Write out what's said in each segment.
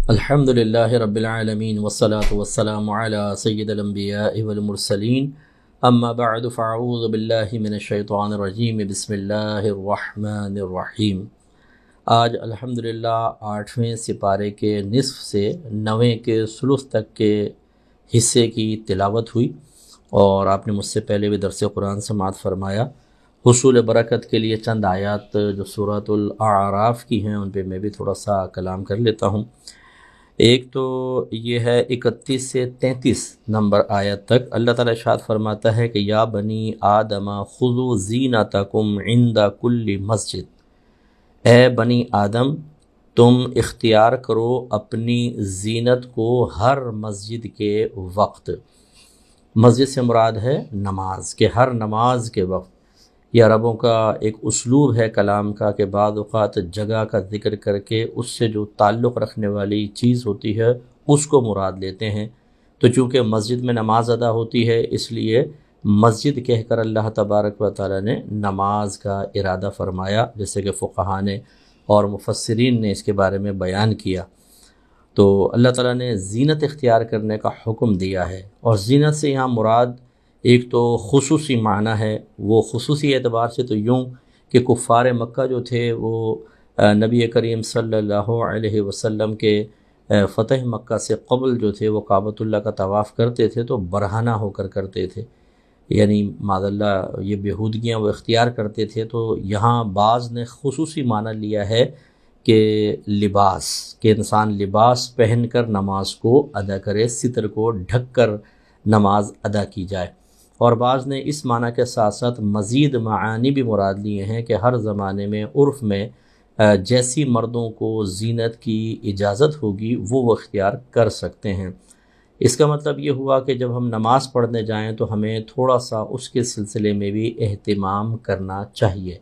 الحمدللہ رب العالمین والصلاة والسلام علی سید الانبیاء والمرسلین اما بعد فاعوذ باللہ من الشیطان الرجیم بسم اللہ الرحمن الرحیم۔ آج الحمدللہ 8ویں سپارے کے نصف سے 9ویں کے ثلث تک کے حصے کی تلاوت ہوئی، اور آپ نے مجھ سے پہلے بھی درس قرآن سماعت فرمایا۔ حصول برکت کے لیے چند آیات جو سورۃ الاعراف کی ہیں ان پہ میں بھی تھوڑا سا کلام کر لیتا ہوں۔ ایک تو یہ ہے 31 سے 33 نمبر آیت تک اللہ تعالیٰ ارشاد فرماتا ہے کہ یا بنی آدم خذوا زینتکم عند کل مسجد، اے بنی آدم تم اختیار کرو اپنی زینت کو ہر مسجد کے وقت۔ مسجد سے مراد ہے نماز، کہ ہر نماز کے وقت۔ یہ عربوں کا ایک اسلوب ہے کلام کا کہ بعض اوقات جگہ کا ذکر کر کے اس سے جو تعلق رکھنے والی چیز ہوتی ہے اس کو مراد لیتے ہیں۔ تو چونکہ مسجد میں نماز ادا ہوتی ہے اس لیے مسجد کہہ کر اللہ تبارک و تعالی نے نماز کا ارادہ فرمایا، جیسے کہ فقہاء نے اور مفسرین نے اس کے بارے میں بیان کیا۔ تو اللہ تعالیٰ نے زینت اختیار کرنے کا حکم دیا ہے، اور زینت سے یہاں مراد ایک تو خصوصی معنی ہے۔ وہ خصوصی اعتبار سے تو یوں کہ کفار مکہ جو تھے وہ نبی کریم صلی اللہ علیہ وسلم کے فتح مکہ سے قبل جو تھے وہ کعبۃ اللہ کا طواف کرتے تھے تو برہنہ ہو کر کرتے تھے، یعنی معاذ اللہ یہ بیہودگیاں وہ اختیار کرتے تھے۔ تو یہاں بعض نے خصوصی معنی لیا ہے کہ لباس، کہ انسان لباس پہن کر نماز کو ادا کرے، ستر کو ڈھک کر نماز ادا کی جائے۔ اور بعض نے اس معنی کے ساتھ ساتھ مزید معانی بھی مراد لیے ہیں کہ ہر زمانے میں عرف میں جیسی مردوں کو زینت کی اجازت ہوگی وہ اختیار کر سکتے ہیں۔ اس کا مطلب یہ ہوا کہ جب ہم نماز پڑھنے جائیں تو ہمیں تھوڑا سا اس کے سلسلے میں بھی اہتمام کرنا چاہیے۔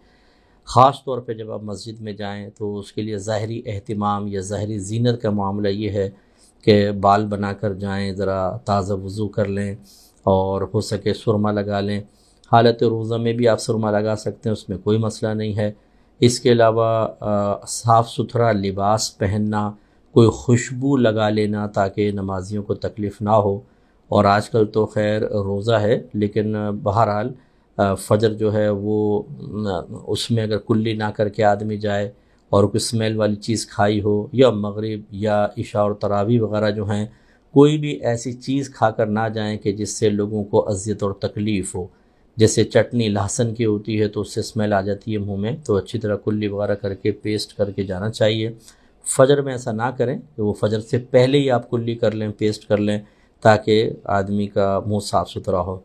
خاص طور پہ جب آپ مسجد میں جائیں تو اس کے لیے ظاہری اہتمام یا ظاہری زینت کا معاملہ یہ ہے کہ بال بنا کر جائیں، ذرا تازہ وضو کر لیں اور ہو سکے سرما لگا لیں۔ حالت روزہ میں بھی آپ سرما لگا سکتے ہیں، اس میں کوئی مسئلہ نہیں ہے۔ اس کے علاوہ صاف ستھرا لباس پہننا، کوئی خوشبو لگا لینا تاکہ نمازیوں کو تکلیف نہ ہو۔ اور آج کل تو خیر روزہ ہے لیکن بہرحال فجر جو ہے وہ اس میں اگر کلی نہ کر کے آدمی جائے اور کوئی اسمیل والی چیز کھائی ہو، یا مغرب یا عشاء اور تراویح وغیرہ جو ہیں، کوئی بھی ایسی چیز کھا کر نہ جائیں کہ جس سے لوگوں کو اذیت اور تکلیف ہو۔ جیسے چٹنی لہسن کی ہوتی ہے تو اس سے اسمیل آ جاتی ہے منہ میں، تو اچھی طرح کلی وغیرہ کر کے پیسٹ کر کے جانا چاہیے۔ فجر میں ایسا نہ کریں کہ وہ فجر سے پہلے ہی آپ کلی کر لیں، پیسٹ کر لیں، تاکہ آدمی کا منہ صاف ستھرا ہو۔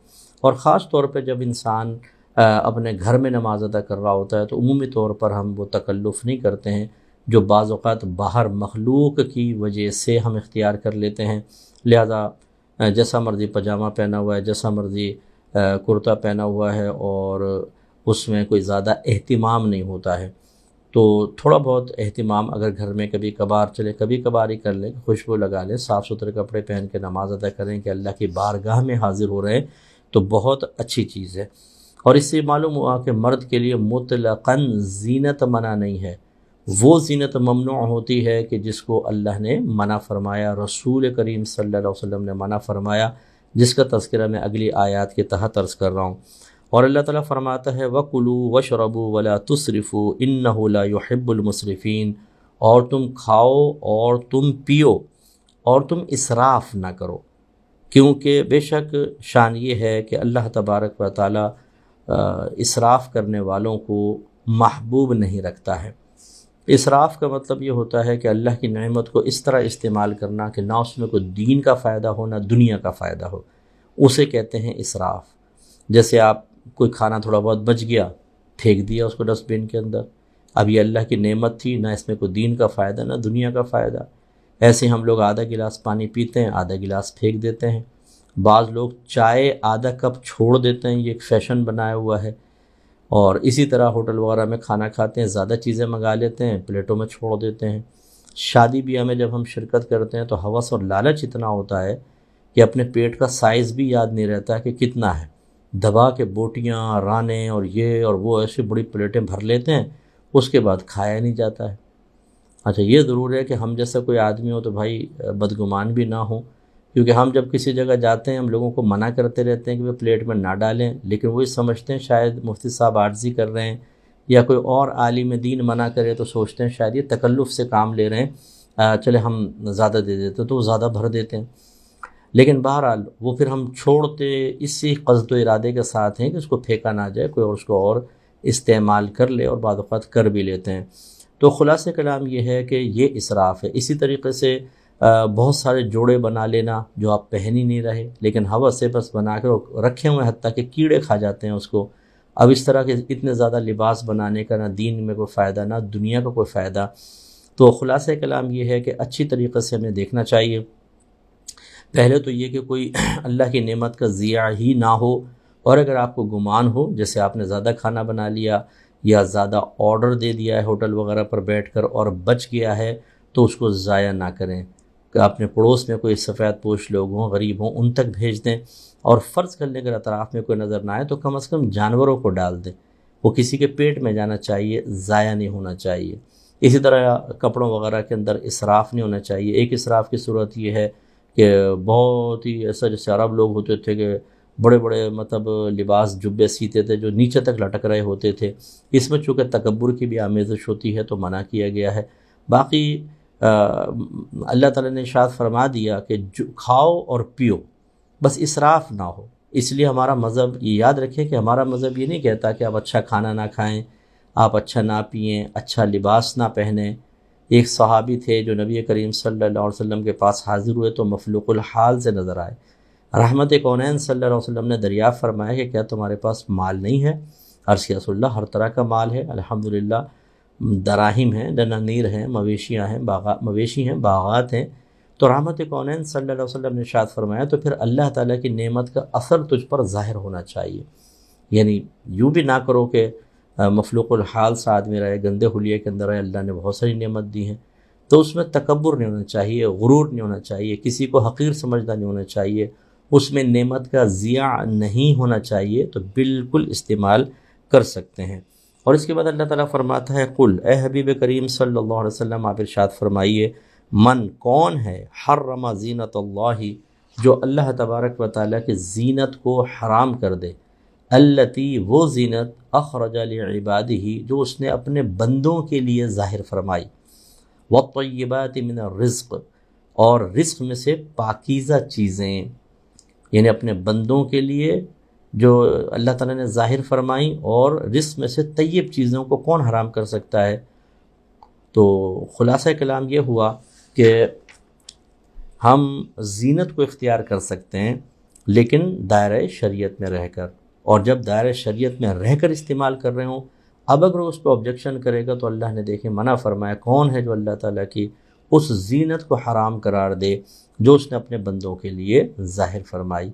اور خاص طور پہ جب انسان اپنے گھر میں نماز ادا کر رہا ہوتا ہے تو عمومی طور پر ہم وہ تکلف نہیں کرتے ہیں جو بعض اوقات باہر مخلوق کی وجہ سے ہم اختیار کر لیتے ہیں۔ لہذا جیسا مرضی پاجامہ پہنا ہوا ہے، جیسا مرضی کرتا پہنا ہوا ہے، اور اس میں کوئی زیادہ اہتمام نہیں ہوتا ہے۔ تو تھوڑا بہت اہتمام اگر گھر میں کبھی کبھار چلے، کبھی کبھار ہی کر لیں، خوشبو لگا لیں، صاف ستھرے کپڑے پہن کے نماز ادا کریں کہ اللہ کی بارگاہ میں حاضر ہو رہے ہیں، تو بہت اچھی چیز ہے۔ اور اس سے معلوم ہوا کہ مرد کے لیے مطلقاً زینت منع نہیں ہے، وہ زینت ممنوع ہوتی ہے کہ جس کو اللہ نے منع فرمایا، رسول کریم صلی اللہ علیہ وسلم نے منع فرمایا، جس کا تذکرہ میں اگلی آیات کے تحت عرض کر رہا ہوں۔ اور اللہ تعالیٰ فرماتا ہے وَكُلُوا وَاشْرَبُوا وَلَا تُسْرِفُوا إِنَّهُ لَا يُحِبُّ الْمُسْرِفِينَ، اور تم کھاؤ اور تم پیو اور تم اسراف نہ کرو، کیونکہ بے شک شان یہ ہے کہ اللہ تبارک و تعالیٰ اسراف کرنے والوں کو محبوب نہیں رکھتا ہے۔ اسراف کا مطلب یہ ہوتا ہے کہ اللہ کی نعمت کو اس طرح استعمال کرنا کہ نہ اس میں کوئی دین کا فائدہ ہو نہ دنیا کا فائدہ ہو، اسے کہتے ہیں اسراف۔ جیسے آپ کوئی کھانا تھوڑا بہت بچ گیا، پھینک دیا اس کو ڈسٹ بن کے اندر، اب یہ اللہ کی نعمت تھی، نہ اس میں کوئی دین کا فائدہ نہ دنیا کا فائدہ۔ ایسے ہم لوگ آدھا گلاس پانی پیتے ہیں، آدھا گلاس پھینک دیتے ہیں۔ بعض لوگ چائے آدھا کپ چھوڑ دیتے ہیں، یہ ایک فیشن بنایا ہوا ہے۔ اور اسی طرح ہوٹل وغیرہ میں کھانا کھاتے ہیں، زیادہ چیزیں منگا لیتے ہیں، پلیٹوں میں چھوڑ دیتے ہیں۔ شادی بیاہ میں جب ہم شرکت کرتے ہیں تو ہوس اور لالچ اتنا ہوتا ہے کہ اپنے پیٹ کا سائز بھی یاد نہیں رہتا کہ کتنا ہے، دبا کے بوٹیاں رانے اور یہ اور وہ ایسے بڑی پلیٹیں بھر لیتے ہیں، اس کے بعد کھایا نہیں جاتا ہے۔ اچھا یہ ضرور ہے کہ ہم جیسا کوئی آدمی ہو تو بھائی بدگمان بھی نہ ہو، کیونکہ ہم جب کسی جگہ جاتے ہیں ہم لوگوں کو منع کرتے رہتے ہیں کہ وہ پلیٹ میں نہ ڈالیں، لیکن وہی سمجھتے ہیں شاید مفتی صاحب عاجزی کر رہے ہیں، یا کوئی اور عالم دین منع کرے تو سوچتے ہیں شاید یہ تکلف سے کام لے رہے ہیں، چلے ہم زیادہ دے دیتے تو وہ زیادہ بھر دیتے ہیں، لیکن بہرحال وہ پھر ہم چھوڑتے اسی قصد و ارادے کے ساتھ ہیں کہ اس کو پھینکا نہ جائے، کوئی اور اس کو اور استعمال کر لے، اور بعض اوقات کر بھی لیتے ہیں۔ تو خلاصہ کلام یہ ہے کہ یہ اسراف ہے۔ اسی طریقے سے بہت سارے جوڑے بنا لینا جو آپ پہن ہی نہیں رہے، لیکن ہوس سے بس بنا کے رکھے ہوئے، حتیٰ کہ کیڑے کھا جاتے ہیں اس کو۔ اب اس طرح کے اتنے زیادہ لباس بنانے کا نہ دین میں کوئی فائدہ نہ دنیا کا کوئی فائدہ۔ تو خلاصہ کلام یہ ہے کہ اچھی طریقے سے ہمیں دیکھنا چاہیے، پہلے تو یہ کہ کوئی اللہ کی نعمت کا ضیاع ہی نہ ہو، اور اگر آپ کو گمان ہو جیسے آپ نے زیادہ کھانا بنا لیا یا زیادہ آرڈر دے دیا ہے ہوٹل وغیرہ پر بیٹھ کر اور بچ گیا ہے، تو اس کو ضائع نہ کریں، کہ اپنے پڑوس میں کوئی سفید پوش لوگ ہوں، غریب ہوں، ان تک بھیج دیں، اور فرض کر لیں اگر اطراف میں کوئی نظر نہ آئے تو کم از کم جانوروں کو ڈال دیں، وہ کسی کے پیٹ میں جانا چاہیے، ضائع نہیں ہونا چاہیے۔ اسی طرح کپڑوں وغیرہ کے اندر اسراف نہیں ہونا چاہیے۔ ایک اسراف کی صورت یہ ہے کہ بہت ہی ایسا، جیسے عرب لوگ ہوتے تھے کہ بڑے بڑے مطلب لباس جبے سیتے تھے جو نیچے تک لٹک رہے ہوتے تھے، اس میں چونکہ تکبر کی بھی آمیزش ہوتی ہے تو منع کیا گیا ہے۔ باقی اللہ تعالیٰ نے ارشاد فرما دیا کہ جو کھاؤ اور پیو، بس اسراف نہ ہو۔ اس لیے ہمارا مذہب، یہ یاد رکھیں کہ ہمارا مذہب یہ نہیں کہتا کہ آپ اچھا کھانا نہ کھائیں، آپ اچھا نہ پئیں، اچھا لباس نہ پہنیں۔ ایک صحابی تھے جو نبی کریم صلی اللہ علیہ وسلم کے پاس حاضر ہوئے تو مفلوق الحال سے نظر آئے۔ رحمت کونین صلی اللہ علیہ وسلم نے دریافت فرمایا کہ کیا تمہارے پاس مال نہیں ہے؟ عرض کیا رسول اللہ ہر طرح کا مال ہے الحمدللہ، دراہم ہیں، دنانیر ہیں، مویشیاں ہیں، مویشی ہیں، باغات ہیں۔ تو رحمت کونین صلی اللہ علیہ وسلم نے ارشاد فرمایا تو پھر اللہ تعالیٰ کی نعمت کا اثر تجھ پر ظاہر ہونا چاہیے، یعنی یوں بھی نہ کرو کہ مفلوق الحال سا آدمی رہے، گندے حلیے کے اندر رہے، اللہ نے بہت ساری نعمت دی ہیں، تو اس میں تکبر نہیں ہونا چاہیے، غرور نہیں ہونا چاہیے، کسی کو حقیر سمجھنا نہیں ہونا چاہیے، اس میں نعمت کا ضیاع نہیں ہونا چاہیے، تو بالکل استعمال کر سکتے ہیں۔ اور اس کے بعد اللہ تعالیٰ فرماتا ہے قل، اے حبیب کریم صلی اللہ علیہ وسلم آپ ارشاد فرمائیے، من کون ہے حرم زینت اللہ، جو اللہ تبارک و تعالیٰ کی زینت کو حرام کر دے، التی وہ زینت اخرج لعبادہ جو اس نے اپنے بندوں کے لیے ظاہر فرمائی، والطیبات من الرزق اور رزق میں سے پاکیزہ چیزیں، یعنی اپنے بندوں کے لیے جو اللہ تعالیٰ نے ظاہر فرمائی، اور رزق میں سے طیب چیزوں کو کون حرام کر سکتا ہے؟ تو خلاصہ کلام یہ ہوا کہ ہم زینت کو اختیار کر سکتے ہیں لیکن دائرہ شریعت میں رہ کر، اور جب دائرہ شریعت میں رہ کر استعمال کر رہے ہوں۔ اب اگر اس پہ آبجیکشن کرے گا تو اللہ نے دیکھیں منع فرمایا، کون ہے جو اللہ تعالیٰ کی اس زینت کو حرام قرار دے جو اس نے اپنے بندوں کے لیے ظاہر فرمائی۔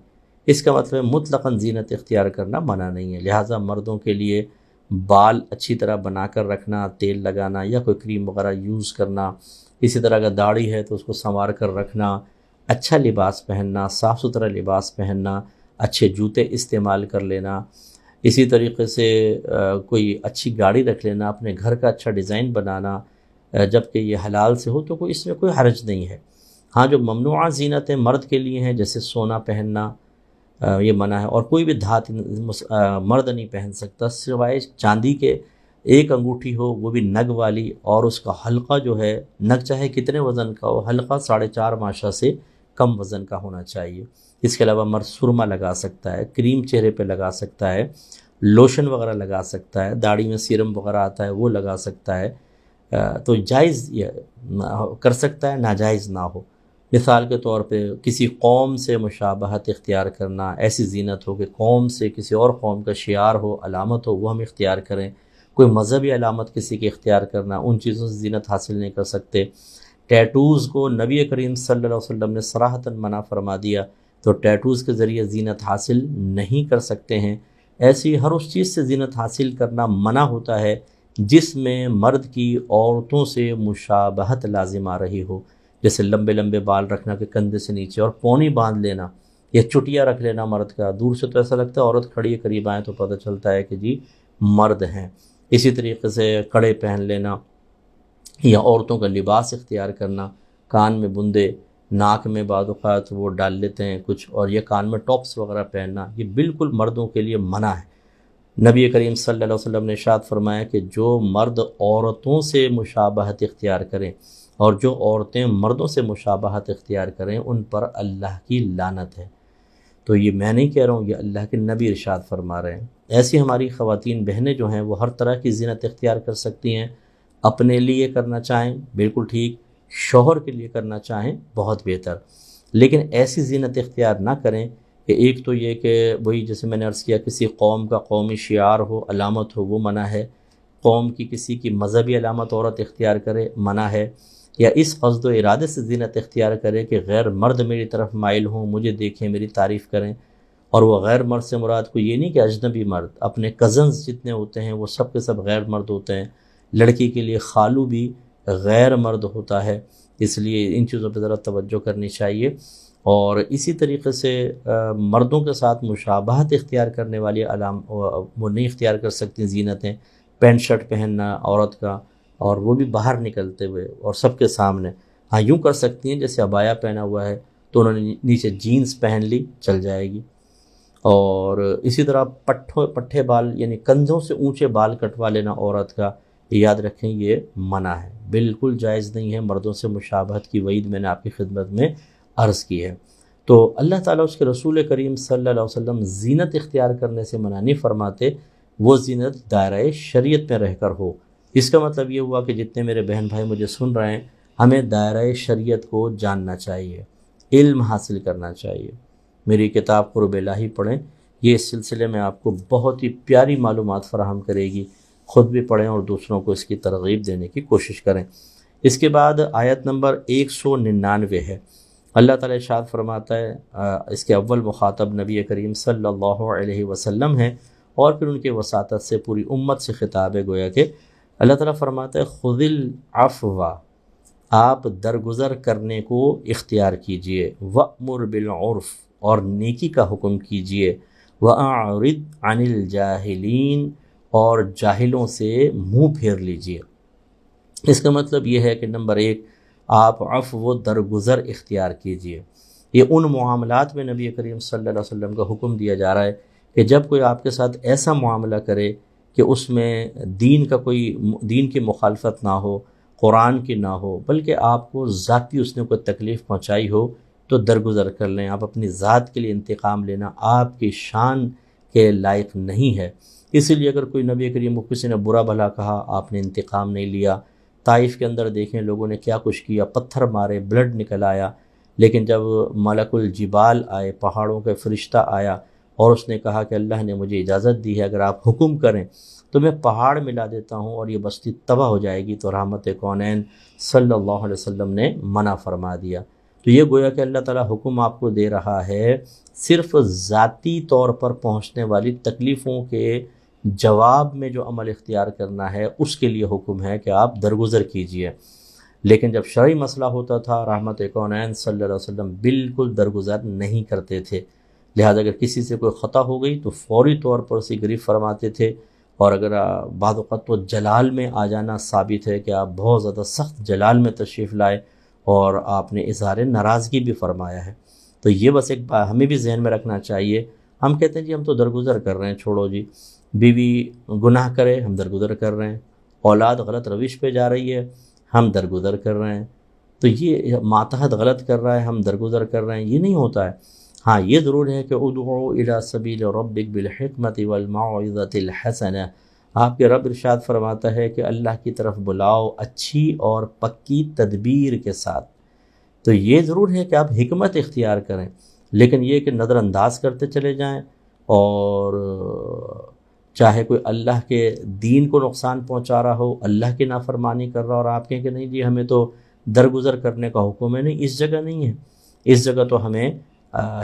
اس کا مطلب مطلقاً زینت اختیار کرنا منع نہیں ہے، لہٰذا مردوں کے لیے بال اچھی طرح بنا کر رکھنا، تیل لگانا یا کوئی کریم وغیرہ یوز کرنا، اسی طرح اگر داڑھی ہے تو اس کو سنوار کر رکھنا، اچھا لباس پہننا، صاف ستھرا لباس پہننا، اچھے جوتے استعمال کر لینا، اسی طریقے سے کوئی اچھی گاڑی رکھ لینا، اپنے گھر کا اچھا ڈیزائن بنانا، جب کہ یہ حلال سے ہو تو کوئی اس میں کوئی حرج نہیں ہے۔ ہاں جو ممنوعہ زینتیں مرد کے لیے ہیں جیسے سونا پہننا یہ منع ہے، اور کوئی بھی دھات مرد نہیں پہن سکتا سوائے چاندی کے، ایک انگوٹھی ہو وہ بھی نگ والی، اور اس کا حلقہ جو ہے نگ چاہے کتنے وزن کا ہو، حلقہ 4.5 ماشا سے کم وزن کا ہونا چاہیے۔ اس کے علاوہ مرد سرما لگا سکتا ہے، کریم چہرے پہ لگا سکتا ہے، لوشن وغیرہ لگا سکتا ہے، داڑھی میں سیرم وغیرہ آتا ہے وہ لگا سکتا ہے، تو جائز کر سکتا ہے، ناجائز نہ ہو۔ مثال کے طور پہ کسی قوم سے مشابہت اختیار کرنا، ایسی زینت ہو کہ قوم سے کسی اور قوم کا شعار ہو، علامت ہو، وہ ہم اختیار کریں۔ کوئی مذہبی علامت کسی کی اختیار کرنا، ان چیزوں سے زینت حاصل نہیں کر سکتے۔ ٹیٹوز کو نبی کریم صلی اللہ علیہ وسلم نے صراحتاً منع فرما دیا، تو ٹیٹوز کے ذریعے زینت حاصل نہیں کر سکتے ہیں۔ ایسی ہر اس چیز سے زینت حاصل کرنا منع ہوتا ہے جس میں مرد کی عورتوں سے مشابہت لازم آ رہی ہو، جیسے لمبے لمبے بال رکھنا کہ کندھے سے نیچے، اور پونی باندھ لینا یا چٹیا رکھ لینا مرد کا، دور سے تو ایسا لگتا ہے عورت کھڑی ہے، قریب آئیں تو پتہ چلتا ہے کہ جی مرد ہیں۔ اسی طریقے سے کڑے پہن لینا، یا عورتوں کا لباس اختیار کرنا، کان میں بندے، ناک میں بعض اوقات وہ ڈال لیتے ہیں کچھ، اور یہ کان میں ٹاپس وغیرہ پہننا، یہ بالکل مردوں کے لیے منع ہے۔ نبی کریم صلی اللہ علیہ وسلم نے ارشاد فرمایا کہ جو مرد عورتوں سے مشابہت اختیار کریں اور جو عورتیں مردوں سے مشابہت اختیار کریں ان پر اللہ کی لعنت ہے۔ تو یہ میں نہیں کہہ رہا ہوں، یہ اللہ کے نبی ارشاد فرما رہے ہیں۔ ایسی ہماری خواتین بہنیں جو ہیں وہ ہر طرح کی زینت اختیار کر سکتی ہیں، اپنے لیے کرنا چاہیں بالکل ٹھیک، شوہر کے لیے کرنا چاہیں بہت بہتر، لیکن ایسی زینت اختیار نہ کریں کہ ایک تو یہ کہ وہی جیسے میں نے عرض کیا کسی قوم کا قومی شعار ہو، علامت ہو، وہ منع ہے۔ قوم کی کسی کی مذہبی علامت عورت اختیار کرے، منع ہے۔ یا اس قصد و ارادے سے زینت اختیار کرے کہ غیر مرد میری طرف مائل ہوں، مجھے دیکھیں، میری تعریف کریں، اور وہ غیر مرد سے مراد کو یہ نہیں کہ اجنبی مرد، اپنے کزنز جتنے ہوتے ہیں وہ سب کے سب غیر مرد ہوتے ہیں، لڑکی کے لیے خالو بھی غیر مرد ہوتا ہے، اس لیے ان چیزوں پہ ذرا توجہ کرنی چاہیے۔ اور اسی طریقے سے مردوں کے ساتھ مشابہت اختیار کرنے والی وہ نہیں اختیار کر سکتی زینتیں، پینٹ شرٹ پہننا عورت کا، اور وہ بھی باہر نکلتے ہوئے اور سب کے سامنے۔ ہاں یوں کر سکتی ہیں جیسے عبایا پہنا ہوا ہے تو انہوں نے نیچے جینز پہن لی، چل جائے گی۔ اور اسی طرح پٹھے بال یعنی کندھوں سے اونچے بال کٹوا لینا عورت کا، یاد رکھیں یہ منع ہے، بالکل جائز نہیں ہے۔ مردوں سے مشابہت کی وعید میں نے آپ کی خدمت میں عرض کی ہے۔ تو اللہ تعالیٰ اس کے رسول کریم صلی اللہ علیہ وسلم زینت اختیار کرنے سے منع نہیں فرماتے، وہ زینت دائرۂ شریعت میں رہ کر ہو۔ اس کا مطلب یہ ہوا کہ جتنے میرے بہن بھائی مجھے سن رہے ہیں، ہمیں دائرۂ شریعت کو جاننا چاہیے، علم حاصل کرنا چاہیے۔ میری کتاب قرب الہی پڑھیں، یہ اس سلسلے میں آپ کو بہت ہی پیاری معلومات فراہم کرے گی، خود بھی پڑھیں اور دوسروں کو اس کی ترغیب دینے کی کوشش کریں۔ اس کے بعد آیت نمبر 199 ہے۔ اللہ تعالیٰ ارشاد فرماتا ہے، اس کے اول مخاطب نبی کریم صلی اللہ علیہ وسلم ہیں، اور پھر ان کے وساطت سے پوری امت سے خطاب ہے، گویا کہ اللہ تعالیٰ فرماتا ہے خذ العفو، آپ درگزر کرنے کو اختیار کیجئے، وأمر بالعرف، اور نیکی کا حکم کیجئے، وأعرض عن الجاہلین، اور جاہلوں سے منہ پھیر لیجئے۔ اس کا مطلب یہ ہے کہ نمبر 1، آپ عفو و درگزر اختیار کیجئے۔ یہ ان معاملات میں نبی کریم صلی اللہ علیہ وسلم کا حکم دیا جا رہا ہے کہ جب کوئی آپ کے ساتھ ایسا معاملہ کرے کہ اس میں دین کی مخالفت نہ ہو، قرآن کی نہ ہو، بلکہ آپ کو ذاتی اس نے کوئی تکلیف پہنچائی ہو، تو درگزر کر لیں۔ آپ اپنی ذات کے لیے انتقام لینا آپ کی شان کے لائق نہیں ہے۔ اسی لیے اگر کوئی نبی کریم کو کسی نے برا بھلا کہا، آپ نے انتقام نہیں لیا۔ طائف کے اندر دیکھیں لوگوں نے کیا کچھ کیا، پتھر مارے، بلڈ نکل آیا، لیکن جب ملک الجبال آئے، پہاڑوں کے فرشتہ آیا اور اس نے کہا کہ اللہ نے مجھے اجازت دی ہے اگر آپ حکم کریں تو میں پہاڑ ملا دیتا ہوں اور یہ بستی تباہ ہو جائے گی، تو رحمت کونین صلی اللہ علیہ وسلم نے منع فرما دیا۔ تو یہ گویا کہ اللہ تعالیٰ حکم آپ کو دے رہا ہے، صرف ذاتی طور پر پہنچنے والی تکلیفوں کے جواب میں جو عمل اختیار کرنا ہے اس کے لیے حکم ہے کہ آپ درگزر کیجئے۔ لیکن جب شرعی مسئلہ ہوتا تھا، رحمت کونین صلی اللہ علیہ وسلم بالکل درگزر نہیں کرتے تھے۔ لہذا اگر کسی سے کوئی خطا ہو گئی تو فوری طور پر اسے گرفت فرماتے تھے، اور اگر بعض اوقات تو جلال میں آ جانا ثابت ہے کہ آپ بہت زیادہ سخت جلال میں تشریف لائے اور آپ نے اظہار ناراضگی بھی فرمایا ہے۔ تو یہ بس ایک ہمیں بھی ذہن میں رکھنا چاہیے۔ ہم کہتے ہیں جی ہم تو درگزر کر رہے ہیں، چھوڑو جی، بیوی گناہ کرے ہم درگزر کر رہے ہیں، اولاد غلط روش پہ جا رہی ہے ہم درگزر کر رہے ہیں، تو یہ ماتحت غلط کر رہا ہے ہم درگزر کر رہے ہیں، یہ نہیں ہوتا ہے۔ ہاں یہ ضرور ہے کہ ادعو الی سبیل ربک بالحکمت والموعظۃ الحسنہ، آپ کے رب ارشاد فرماتا ہے کہ اللہ کی طرف بلاؤ اچھی اور پکی تدبیر کے ساتھ۔ تو یہ ضرور ہے کہ آپ حکمت اختیار کریں، لیکن یہ کہ نظر انداز کرتے چلے جائیں، اور چاہے کوئی اللہ کے دین کو نقصان پہنچا رہا ہو، اللہ کی نافرمانی کر رہا ہو، اور آپ کہیں کہ نہیں جی ہمیں تو درگزر کرنے کا حکم ہے، نہیں، اس جگہ نہیں ہے۔ اس جگہ تو ہمیں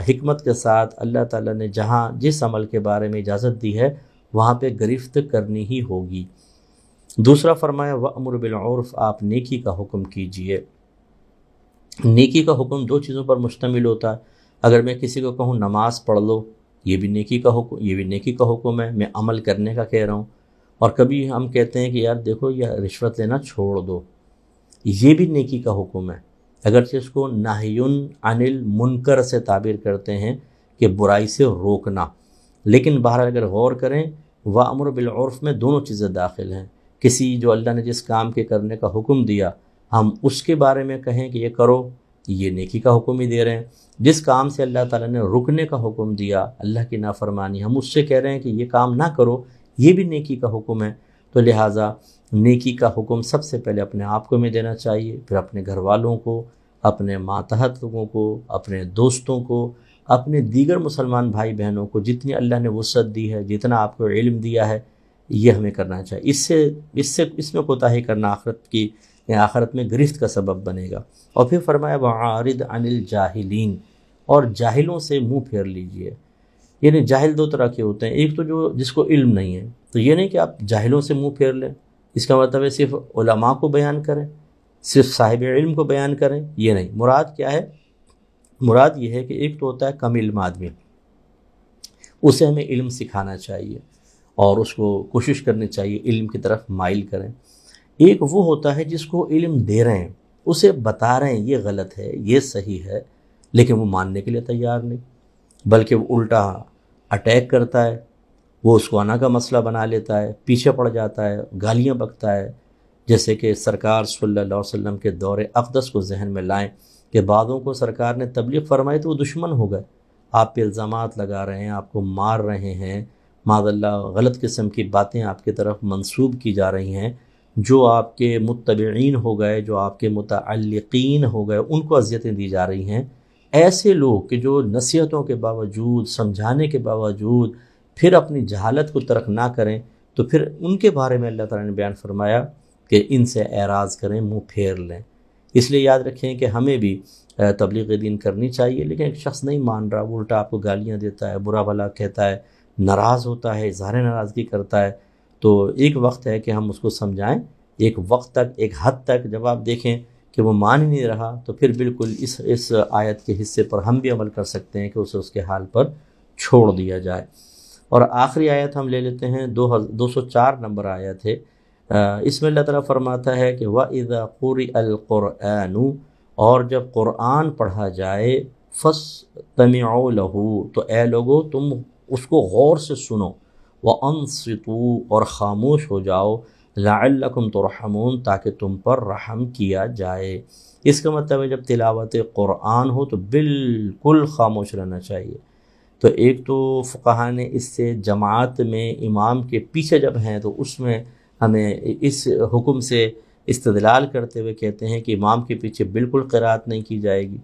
حکمت کے ساتھ اللہ تعالیٰ نے جہاں جس عمل کے بارے میں اجازت دی ہے وہاں پہ گرفت کرنی ہی ہوگی۔ دوسرا فرمایا وَأْمُرْ بِالْعُرْفِ، آپ نیکی کا حکم کیجئے۔ نیکی کا حکم دو چیزوں پر مشتمل ہوتا ہے۔ اگر میں کسی کو کہوں نماز پڑھ لو، یہ بھی نیکی کا حکم ہے، میں عمل کرنے کا کہہ رہا ہوں۔ اور کبھی ہم کہتے ہیں کہ یار دیکھو یہ رشوت لینا چھوڑ دو، یہ بھی نیکی کا حکم ہے، اگرچہ اس کو نہیٌ عن المنکر سے تعبیر کرتے ہیں کہ برائی سے روکنا، لیکن بہرحال اگر غور کریں وَأْمُرْ بِالْعُرْفِ میں دونوں چیزیں داخل ہیں۔ کسی جو اللہ نے جس کام کے کرنے کا حکم دیا ہم اس کے بارے میں کہیں کہ یہ کرو، یہ نیکی کا حکم ہی دے رہے ہیں۔ جس کام سے اللہ تعالیٰ نے رکنے کا حکم دیا، اللہ کی نافرمانی، ہم اس سے کہہ رہے ہیں کہ یہ کام نہ کرو، یہ بھی نیکی کا حکم ہے۔ تو لہٰذا نیکی کا حکم سب سے پہلے اپنے آپ کو میں دینا چاہیے، پھر اپنے گھر والوں کو، اپنے ماتحت لوگوں کو، اپنے دوستوں کو، اپنے دیگر مسلمان بھائی بہنوں کو، جتنی اللہ نے وسعت دی ہے، جتنا آپ کو علم دیا ہے، یہ ہمیں کرنا چاہیے۔ اس میں کوتاہی کرنا آخرت میں گرفت کا سبب بنے گا۔ اور پھر فرمایا وَعَارِضْ عَنِ الْجَاهِلِينَ، اور جاہلوں سے منہ پھیر لیجئے۔ یعنی جاہل دو طرح کے ہوتے ہیں، ایک تو جس کو علم نہیں ہے، تو یہ نہیں کہ آپ جاہلوں سے منہ پھیر لیں، اس کا مطلب ہے صرف علماء کو بیان کریں، صرف صاحب علم کو بیان کریں، یہ نہیں۔ مراد کیا ہے؟ مراد یہ ہے کہ ایک تو ہوتا ہے کم علم آدمی، اسے ہمیں علم سکھانا چاہیے اور اس کو کوشش کرنی چاہیے علم کی طرف مائل کریں۔ ایک وہ ہوتا ہے جس کو علم دے رہے ہیں، اسے بتا رہے ہیں یہ غلط ہے، یہ صحیح ہے، لیکن وہ ماننے کے لیے تیار نہیں، بلکہ وہ الٹا اٹیک کرتا ہے، وہ اس کو انا کا مسئلہ بنا لیتا ہے، پیچھے پڑ جاتا ہے، گالیاں بکتا ہے۔ جیسے کہ سرکار صلی اللہ علیہ وسلم کے دور اقدس کو ذہن میں لائیں کہ بعضوں کو سرکار نے تبلیغ فرمائی تو وہ دشمن ہو گئے، آپ پہ الزامات لگا رہے ہیں، آپ کو مار رہے ہیں، معاذ اللہ غلط قسم کی باتیں آپ کی طرف منسوب کی جا رہی ہیں، جو آپ کے متبعین ہو گئے، جو آپ کے متعلقین ہو گئے، ان کو اذیتیں دی جا رہی ہیں۔ ایسے لوگ کہ جو نصیحتوں کے باوجود، سمجھانے کے باوجود پھر اپنی جہالت کو ترک نہ کریں، تو پھر ان کے بارے میں اللہ تعالیٰ نے بیان فرمایا کہ ان سے اعراض کریں، منہ پھیر لیں۔ اس لیے یاد رکھیں کہ ہمیں بھی تبلیغ دین کرنی چاہیے، لیکن ایک شخص نہیں مان رہا، وہ الٹا آپ کو گالیاں دیتا ہے، برا بھلا کہتا ہے، ناراض ہوتا ہے، اظہار ناراضگی کرتا ہے، تو ایک وقت ہے کہ ہم اس کو سمجھائیں، ایک وقت تک، ایک حد تک۔ جب آپ دیکھیں کہ وہ مان ہی نہیں رہا تو پھر بالکل اس آیت کے حصے پر ہم بھی عمل کر سکتے ہیں کہ اسے اس کے حال پر چھوڑ دیا جائے۔ اور آخری آیت ہم لے لیتے ہیں، 204 نمبر آیت ہے۔ اس میں اللہ تعالیٰ فرماتا ہے کہ وَإِذَا قُرِئَ الْقُرْآنُ، اور جب قرآن پڑھا جائے، فَاسْتَمِعُوا لَهُ، تو اے لوگو تم اس کو غور سے سنو، وَأَنصِتُوا، اور خاموش ہو جاؤ، لَعَلَّكُمْ تُرْحَمُونَ، تاکہ تم پر رحم کیا جائے۔ اس کا مطلب ہے جب تلاوت قرآن ہو تو بالکل خاموش رہنا چاہیے۔ تو ایک تو فقہاء نے اس سے جماعت میں امام کے پیچھے جب ہیں تو اس میں ہمیں اس حکم سے استدلال کرتے ہوئے کہتے ہیں کہ امام کے پیچھے بالکل قرات نہیں کی جائے گی،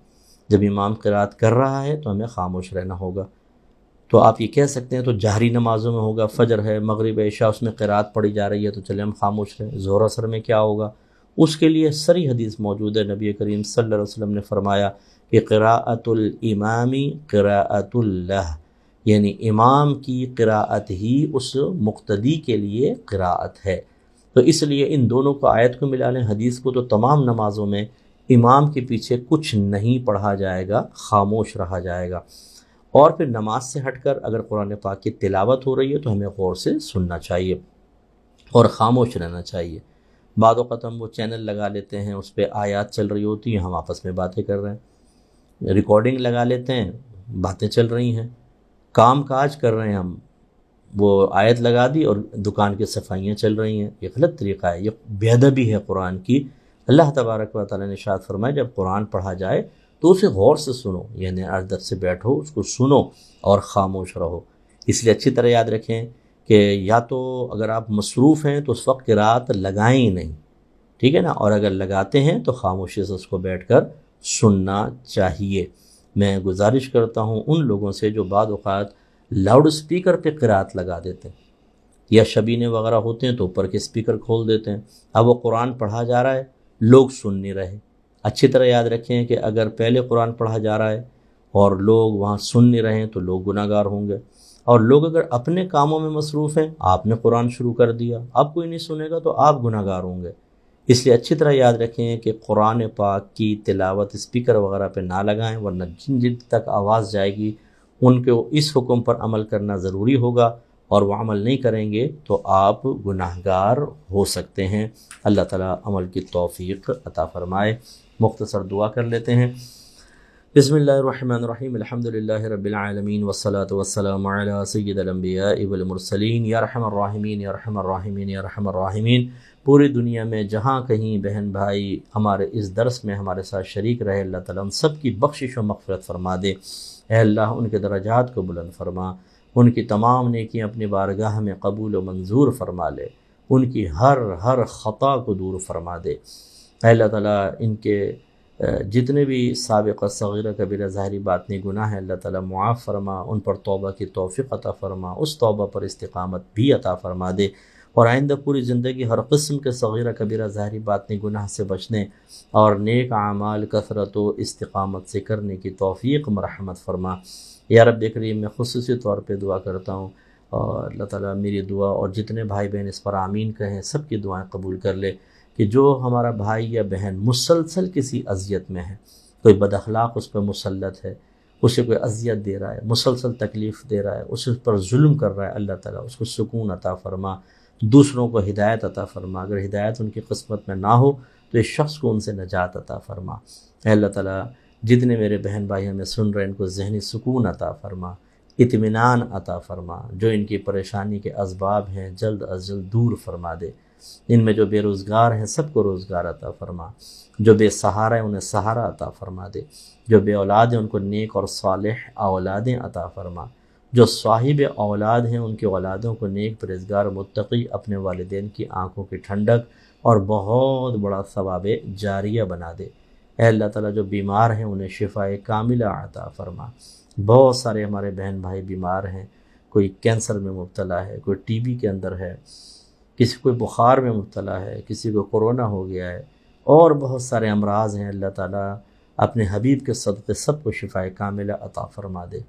جب امام قرات کر رہا ہے تو ہمیں خاموش رہنا ہوگا۔ تو آپ یہ کہہ سکتے ہیں تو جہری نمازوں میں ہوگا، فجر ہے، مغرب عشاء، اس میں قرات پڑھی جا رہی ہے تو چلے ہم خاموش رہیں۔ ظہر اثر میں کیا ہوگا؟ اس کے لیے صریح حدیث موجود ہے، نبی کریم صلی اللہ علیہ وسلم نے فرمایا کہ قراءۃ الامام قراءۃ اللہ، یعنی امام کی قراءت ہی اس مقتدی کے لیے قراءت ہے۔ تو اس لیے ان دونوں کو، آیت کو ملا لیں، حدیث کو، تو تمام نمازوں میں امام کے پیچھے کچھ نہیں پڑھا جائے گا، خاموش رہا جائے گا۔ اور پھر نماز سے ہٹ کر اگر قرآن پاک کی تلاوت ہو رہی ہے تو ہمیں غور سے سننا چاہیے اور خاموش رہنا چاہیے۔ بعد اوقات ہم وہ چینل لگا لیتے ہیں، اس پہ آیات چل رہی ہوتی ہیں، ہم آپس میں باتیں کر رہے ہیں، ریکارڈنگ لگا لیتے ہیں، باتیں چل رہی ہیں، کام کاج کر رہے ہیں ہم، وہ آیت لگا دی اور دکان کی صفائیاں چل رہی ہیں۔ یہ غلط طریقہ ہے، یہ بے ادبی ہے قرآن کی۔ اللہ تبارک و تعالیٰ نے ارشاد فرمایا جب قرآن پڑھا جائے تو اسے غور سے سنو، یعنی ادب سے بیٹھو، اس کو سنو اور خاموش رہو۔ اس لیے اچھی طرح یاد رکھیں کہ یا تو اگر آپ مصروف ہیں تو اس وقت قرات لگائیں ہی نہیں، ٹھیک ہے نا، اور اگر لگاتے ہیں تو خاموشی سے اس کو بیٹھ کر سننا چاہیے۔ میں گزارش کرتا ہوں ان لوگوں سے جو بعض اوقات لاؤڈ اسپیکر پہ قرات لگا دیتے ہیں، یا شبینے وغیرہ ہوتے ہیں تو اوپر کے اسپیکر کھول دیتے ہیں، اب وہ قرآن پڑھا جا رہا ہے، لوگ سن نہیں رہے۔ اچھی طرح یاد رکھیں کہ اگر پہلے قرآن پڑھا جا رہا ہے اور لوگ وہاں سن نہیں رہے ہیں تو لوگ گناہ گار ہوں گے، اور لوگ اگر اپنے کاموں میں مصروف ہیں، آپ نے قرآن شروع کر دیا، اب کوئی نہیں سنے گا تو آپ گناہ گار ہوں گے۔ اس لیے اچھی طرح یاد رکھیں کہ قرآن پاک کی تلاوت اسپیکر وغیرہ پہ نہ لگائیں، ورنہ جن تک آواز جائے گی ان کو اس حکم پر عمل کرنا ضروری ہوگا، اور وہ عمل نہیں کریں گے تو آپ گناہگار ہو سکتے ہیں۔ اللہ تعالیٰ عمل کی توفیق عطا فرمائے۔ مختصر دعا کر لیتے ہیں۔ بسم اللہ الرحمن الرحیم، الحمد للہ رب العالمین والصلاة والسلام علی سید الانبیاء والمرسلین، یا ارحم الراحمین یا ارحم الراحمین یا ارحم الراحمین۔ پوری دنیا میں جہاں کہیں بہن بھائی ہمارے اس درس میں ہمارے ساتھ شریک رہے، اللہ تعالیٰ ان سب کی بخشش و مغفرت فرما دے۔ اے اللہ ان کے درجات کو بلند فرما، ان کی تمام نیکیاں اپنی بارگاہ میں قبول و منظور فرما لے، ان کی ہر خطا کو دور فرما دے۔ اے اللہ تعالیٰ ان کے جتنے بھی سابقہ صغیرہ کبیرہ ظاہری باطنی گناہ ہیں اللہ تعالیٰ معاف فرما، ان پر توبہ کی توفیق عطا فرما، اس توبہ پر استقامت بھی عطا فرما دے، اور آئندہ پوری زندگی ہر قسم کے صغیرہ کبیرہ ظاہری باطنی گناہ سے بچنے اور نیک اعمال کثرت و استقامت سے کرنے کی توفیق مرحمت فرما۔ یا رب کریم، میں خصوصی طور پہ دعا کرتا ہوں، اور اللہ تعالیٰ میری دعا اور جتنے بھائی بہن اس پر آمین کہیں سب کی دعائیں قبول کر لے، کہ جو ہمارا بھائی یا بہن مسلسل کسی اذیت میں ہے، کوئی بد اخلاق اس پر مسلط ہے، اسے کوئی اذیت دے رہا ہے، مسلسل تکلیف دے رہا ہے، اس پر ظلم کر رہا ہے، اللہ تعالیٰ اس کو سکون عطا فرما، دوسروں کو ہدایت عطا فرما۔ اگر ہدایت ان کی قسمت میں نہ ہو تو اس شخص کو ان سے نجات عطا فرما۔ اے اللہ تعالیٰ جتنے میرے بہن بھائی ہمیں سن رہے ہیں، ان کو ذہنی سکون عطا فرما، اطمینان عطا فرما، جو ان کی پریشانی کے اسباب ہیں جلد از جلد دور فرما دے۔ ان میں جو بے روزگار ہیں سب کو روزگار عطا فرما، جو بے سہارا ہیں انہیں سہارا عطا فرما دے، جو بے اولاد ہیں ان کو نیک اور صالح اولادیں عطا فرما، جو صاحب اولاد ہیں ان کی اولادوں کو نیک پرہیزگار متقی اپنے والدین کی آنکھوں کی ٹھنڈک اور بہت بڑا ثواب جاریہ بنا دے۔ اے اللہ تعالیٰ جو بیمار ہیں انہیں شفاء کاملہ عطا فرما۔ بہت سارے ہمارے بہن بھائی بیمار ہیں، کوئی کینسر میں مبتلا ہے، کوئی ٹی بی کے اندر ہے، کسی کوئی بخار میں مبتلا ہے، کسی کو کورونا ہو گیا ہے، اور بہت سارے امراض ہیں۔ اللہ تعالیٰ اپنے حبیب کے صدقے سب کو شفاء کاملہ عطا فرما دے،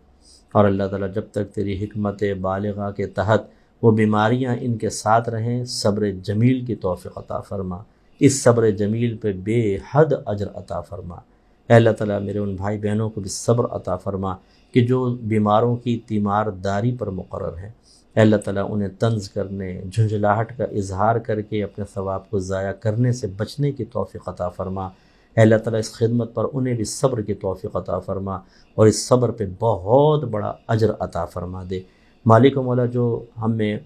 اور اللہ تعالیٰ جب تک تیری حکمت بالغہ کے تحت وہ بیماریاں ان کے ساتھ رہیں، صبر جمیل کی توفیق عطا فرما، اس صبر جمیل پہ بے حد اجر عطا فرما۔ اے اللہ تعالیٰ میرے ان بھائی بہنوں کو بھی صبر عطا فرما کہ جو بیماروں کی تیمار داری پر مقرر ہیں۔ اے اللہ تعالیٰ انہیں طنز کرنے، جھنجھلاہٹ کا اظہار کر کے اپنے ثواب کو ضائع کرنے سے بچنے کی توفیق عطا فرما۔ اے اللہ تعالیٰ اس خدمت پر انہیں بھی صبر کی توفیق عطا فرما، اور اس صبر پہ بہت بڑا اجر عطا فرما دے۔ مالک و مولا جو ہم میں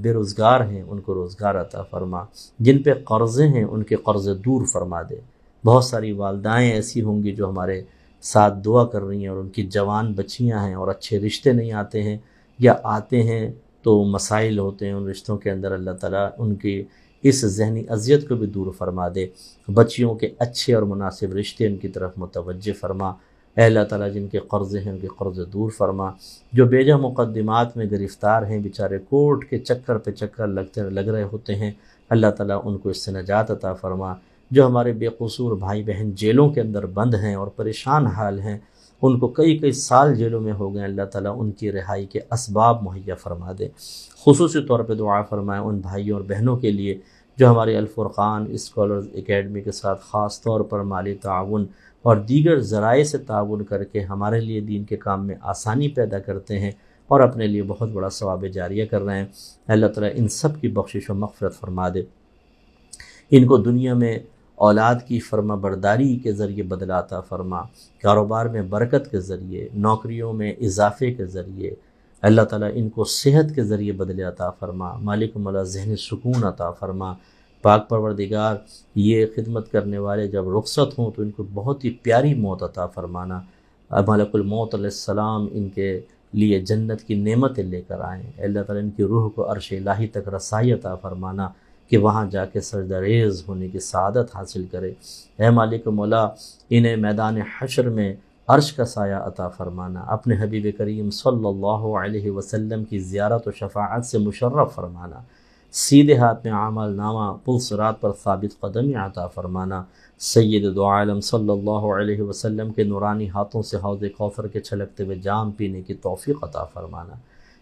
بے روزگار ہیں ان کو روزگار عطا فرما، جن پہ قرضے ہیں ان کے قرضے دور فرما دے۔ بہت ساری والدائیں ایسی ہوں گی جو ہمارے ساتھ دعا کر رہی ہیں، اور ان کی جوان بچیاں ہیں اور اچھے رشتے نہیں آتے ہیں، یا آتے ہیں تو مسائل ہوتے ہیں ان رشتوں کے اندر۔ اللہ تعالیٰ ان کی اس ذہنی اذیت کو بھی دور فرما دے، بچیوں کے اچھے اور مناسب رشتے ان کی طرف متوجہ فرما۔ اے اللہ تعالیٰ جن کے قرضے ہیں ان کے قرض دور فرما، جو بیجا مقدمات میں گرفتار ہیں، بیچارے کورٹ کے چکر پہ چکر لگ رہے ہوتے ہیں، اللہ تعالیٰ ان کو اس سے نجات عطا فرما۔ جو ہمارے بے قصور بھائی بہن جیلوں کے اندر بند ہیں اور پریشان حال ہیں، ان کو کئی سال جیلوں میں ہو گئے، اللہ تعالیٰ ان کی رہائی کے اسباب مہیا فرما دے۔ خصوصی طور پہ دعا فرمائے ان بھائیوں اور بہنوں کے لیے جو ہمارے الفرقان اسکالرز اکیڈمی کے ساتھ خاص طور پر مالی تعاون اور دیگر ذرائع سے تعاون کر کے ہمارے لیے دین کے کام میں آسانی پیدا کرتے ہیں اور اپنے لیے بہت بڑا ثواب جاریہ کر رہے ہیں۔ اللہ تعالیٰ ان سب کی بخشش و مغفرت فرما دے، ان کو دنیا میں اولاد کی فرما برداری کے ذریعے بدلہ عطا فرما، کاروبار میں برکت کے ذریعے، نوکریوں میں اضافے کے ذریعے، اللہ تعالیٰ ان کو صحت کے ذریعے بدلہ عطا فرما، مالک مولا ذہنی سکون عطا فرما۔ پاک پروردگار یہ خدمت کرنے والے جب رخصت ہوں تو ان کو بہت ہی پیاری موت عطا فرمانا، ملک الموت علیہ السلام ان کے لیے جنت کی نعمتیں لے کر آئیں۔ اللہ تعالیٰ ان کی روح کو عرش الہی تک رسائی عطا فرمانا کہ وہاں جا کے سجدہ ریز ہونے کی سعادت حاصل کرے۔ اے مالک مولا انہیں میدان حشر میں عرش کا سایہ عطا فرمانا، اپنے حبیب کریم صلی اللہ علیہ وسلم کی زیارت و شفاعت سے مشرف فرمانا، سیدھے ہاتھ میں اعمال نامہ پل صراط پر ثابت قدمی عطا فرمانا، سید دو عالم صلی اللہ علیہ وسلم کے نورانی ہاتھوں سے حوض کوثر کے چھلکتے ہوئے جام پینے کی توفیق عطا فرمانا۔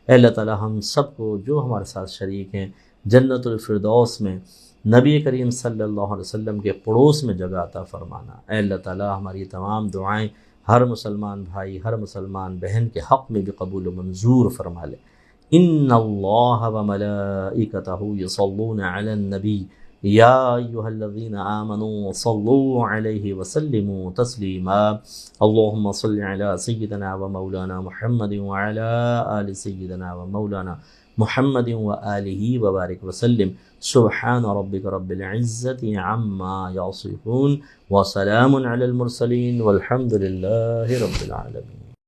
اے اللہ تعالی ہم سب کو جو ہمارے ساتھ شریک ہیں جنت الفردوس میں نبی کریم صلی اللہ علیہ وسلم کے پڑوس میں جگہ عطا فرمانا۔ اے اللہ تعالی ہماری تمام دعائیں ہر مسلمان بھائی ہر مسلمان بہن کے حق میں بھی قبول و منظور فرما لے۔ ان اللہ وملائکتہ یصلون علی النبی یا ایھا الذین آمنوا صلوا علیہ وسلموا تسلیما اللہم صل علی سیدنا ومولانا محمد وعلی آل سیدنا ومولانا محمد وآلہ وبارک وسلم سبحان ربک رب العزت عما یصفون وسلام علی المرسلین والحمد للہ رب العالمین.